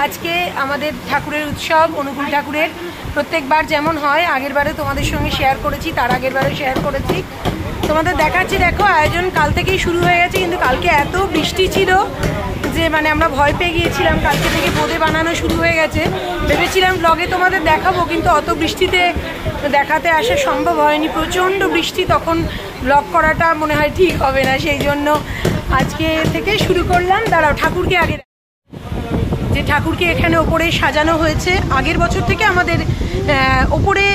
আজকে আমাদের ঠাকুরের উৎসব অনুকূল ঠাকুরের প্রত্যেকবার যেমন হয় আগের বারে তোমাদের সঙ্গে শেয়ার করেছি, তার আগের বারে শেয়ার করেছি, তোমাদের দেখাচ্ছি। দেখো আয়োজন কাল থেকেই শুরু হয়ে গেছে, কিন্তু কালকে এত বৃষ্টি ছিল যে মানে আমরা ভয় পেয়ে গিয়েছিলাম। কালকে থেকে বোঁদে বানানো শুরু হয়ে গেছে, ভেবেছিলাম ব্লগে তোমাদের দেখাবো, কিন্তু অত বৃষ্টিতে দেখাতে আসা সম্ভব হয়নি। প্রচণ্ড বৃষ্টি, তখন ব্লগ করাটা মনে হয় ঠিক হবে না, সেই জন্য আজকে থেকে শুরু করলাম। দাঁড়াও, ঠাকুরকে আগে, যে ঠাকুরকে এখানে ওপরে সাজানো হয়েছে, আগের বছর থেকে আমাদের ওপরে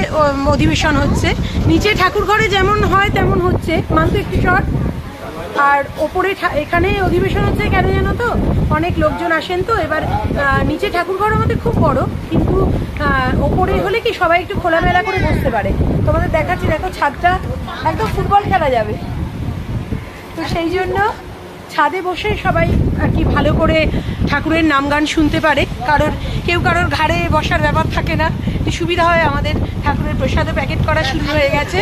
অধিবেশন হচ্ছে। নিচে ঠাকুর ঘরে যেমন হয় তেমন হচ্ছে, মানতে একটু শর্ট। আর ওপরে এখানে অধিবেশন হচ্ছে কেন জানো তো, অনেক লোকজন আসেন তো। এবার নিচে ঠাকুর ঘর আমাদের খুব বড়, কিন্তু ওপরে হলে কি সবাই একটু খোলামেলা করে বসতে পারে। তোমাদের দেখাচ্ছি, দেখো ছাদটা একদম ফুটবল খেলা যাবে, তো সেই জন্য ছাদে বসে সবাই আর কি ভালো করে ঠাকুরের নাম গান শুনতে পারে। কারোর ঘাড়ে বসার ব্যাপার থাকে না, সুবিধা হয়। আমাদের ঠাকুরের প্রসাদও প্যাকেট করা শুরু হয়ে গেছে।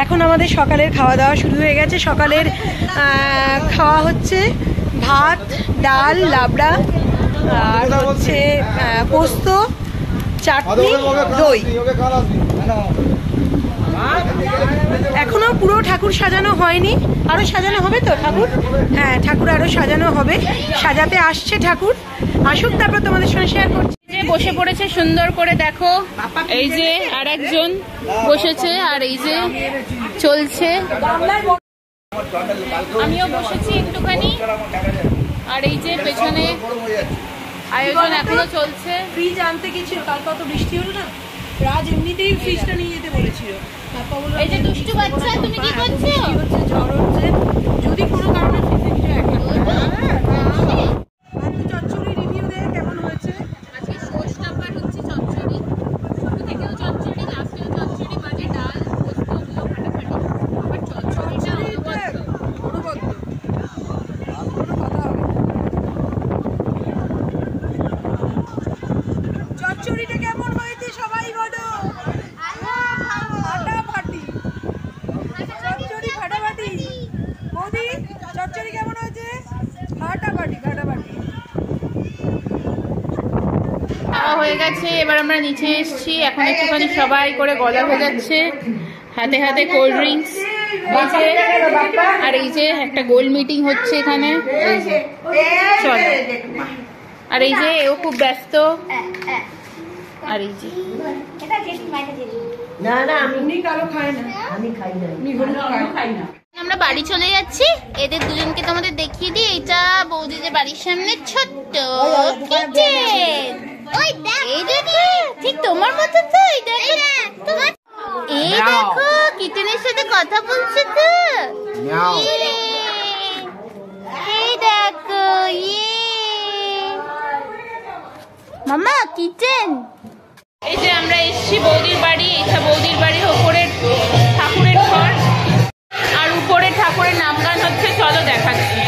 এখন আমাদের সকালের খাওয়া দাওয়া শুরু হয়ে গেছে। সকালের খাওয়া হচ্ছে ভাত, ডাল, লাবড়া, আর হচ্ছে পোস্ত, চাটনি, দই। এখনো পুরো ঠাকুর সাজানো হয়নি, আরো সাজানো হবে তো ঠাকুর। হ্যাঁ, ঠাকুর আরো সাজানো হবে, সাজাতে আসছে ঠাকুর। আসুক, তারপর তোমাদের সঙ্গে শেয়ার করছি। বসে পড়েছে সুন্দর করে, দেখো এই যে আর একজন বসেছে, আর এই যে চলছে, আমিও বসেছি একটুখানি। আর এই যে পেছনে আয়োজন এখনো চলছে। ফ্রিজ আনতে গেছিল, কাল কত বৃষ্টি হলো না, রাজ এমনিতেই ফ্রিজটা নিয়ে যেতে বলেছিল। এই যে দুষ্টু বাচ্চা, তুমি কি করছো? জ্বর হচ্ছে, যদি কোনো কারণে ফ্রিজে কিছু একটা চচ্চড়ি রিভিউ দে, কেমন হয়েছে? আজকে সোর্স নাম্বার হচ্ছে চচ্চড়ি, শুরু থেকেও চচ্চড়ি, লাস্টেও চচ্চড়ি, মাঝে ডাল, পোস্ত, ওগুলো ফাটাফাটি। আবার চচ্চড়িটা অনবদ্য, কোনো কথা হবে। চচ্চড়িটা কেমন হয়েছে সবাই বলো? ফাটাফাটি, চচ্চড়ি ফাটাফাটি। মোদি, চচ্চড়ি কেমন হয়েছে? ফাটাফাটি ফাটাফাটি। খাওয়া হয়ে গেছে, এবার আমরা নিচে এসেছি। এখন একটুখানি সবাই করে গলা ভেজাচ্ছে, হাতে হাতে কোল্ড ড্রিঙ্কস। আর এই যে একটা গোল মিটিং হচ্ছে এখানে, চলো। আর এই যে ও খুব ব্যস্ত। আর এই যে না না, আমি কারো খাই না, আমি খাই না, আমি খাই না। আমরা বাড়ি চলে যাচ্ছি। এদের দুজনকে তোমাদের দেখিয়ে দিই। এটা বৌদিদের বাড়ির সামনে ছোট্ট কিচেন। এই দেখো, ঠিক তোমার মতো তো। এই দেখো কিচেনের সাথে কথা বলছে তো। এই দেখো, মামা কিচেন। এই যে আমরা এসছি বৌদির বাড়ি, এটা বৌদির বাড়ির ওপরের ঠাকুরের ঘর, আর উপরে ঠাকুরের নাম গান হচ্ছে। চলো দেখাচ্ছি।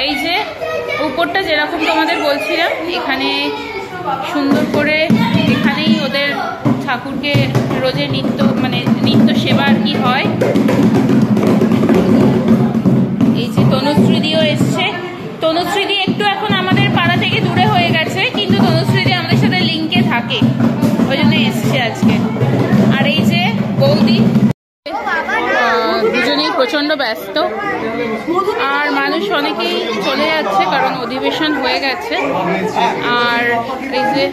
এই যে উপরটা যেরকম তোমাদের বলছিলাম, এখানে সুন্দর করে এখানেই ওদের ঠাকুরকে রোজে নিত্য সেবা আর কি হয়। এই যে তনুশ্রীদিও এসছে। তনুশ্রীদি একটু এখন আমাদের পাড়া থেকে দূরে হয়ে গেছে, কিন্তু তনুশ্রীদি আমাদের সাথে লিঙ্কে থাকে, ওই জন্য এসছে আজকে। আর এই যে বৌদি, দুজনেই প্রচন্ড ব্যস্ত। আর মানুষ অনেকেই চলে যাচ্ছে, কারণ অধিবেশন হয়ে গেছে। আর এই যে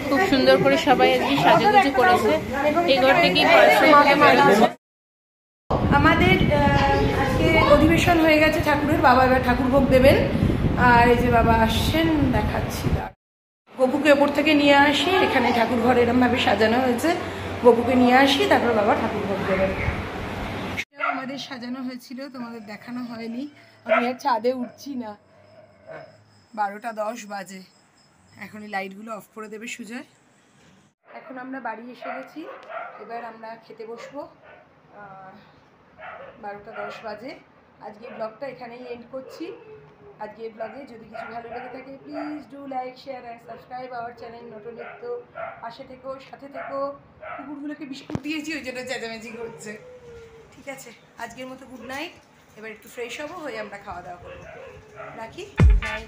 খুব সুন্দর করে সবাই আজকে সাজুগুজু করেছে। এই ঘর থেকেই আমাদের আজকে অধিবেশন হয়ে গেছে ঠাকুরের। বাবা এবার ঠাকুর ভোগ দেবেন। আর এই যে বাবা আসছেন, দেখাচ্ছি। গপুকে ওপর থেকে নিয়ে আসি, এখানে ঠাকুর ঘর এরম ভাবে সাজানো হয়েছে। গপুকে নিয়ে আসি, তারপর বাবা ঠাকুর ভোগ দেবেন। আমাদের সাজানো হয়েছিল, তোমাদের দেখানো হয়নি। আমি আর ছাদে উঠছি না, 12টা 10 বাজে। এখন এই লাইটগুলো অফ করে দেবে সুজয়। এখন আমরা বাড়ি এসে গেছি, এবার আমরা খেতে বসবো। 12টা 10 বাজে। আজকে ব্লগটা এখানেই এন্ড করছি। আজকে ব্লগে যদি কিছু ভালো লেগে থাকে please do like share and subscribe our channel Natanitya. পাশে থেকো, সাথে থেকো। কুকুরগুলোকে বিস্কুট দিয়েছি, ওই জন্য চেঁচামেচি করছে। ঠিক আছে, আজকের মতো গুড নাইট। এবার একটু ফ্রেশ হবো, হয়ে আমরা খাওয়া দাওয়া করবো। রাখি, গুড নাইট।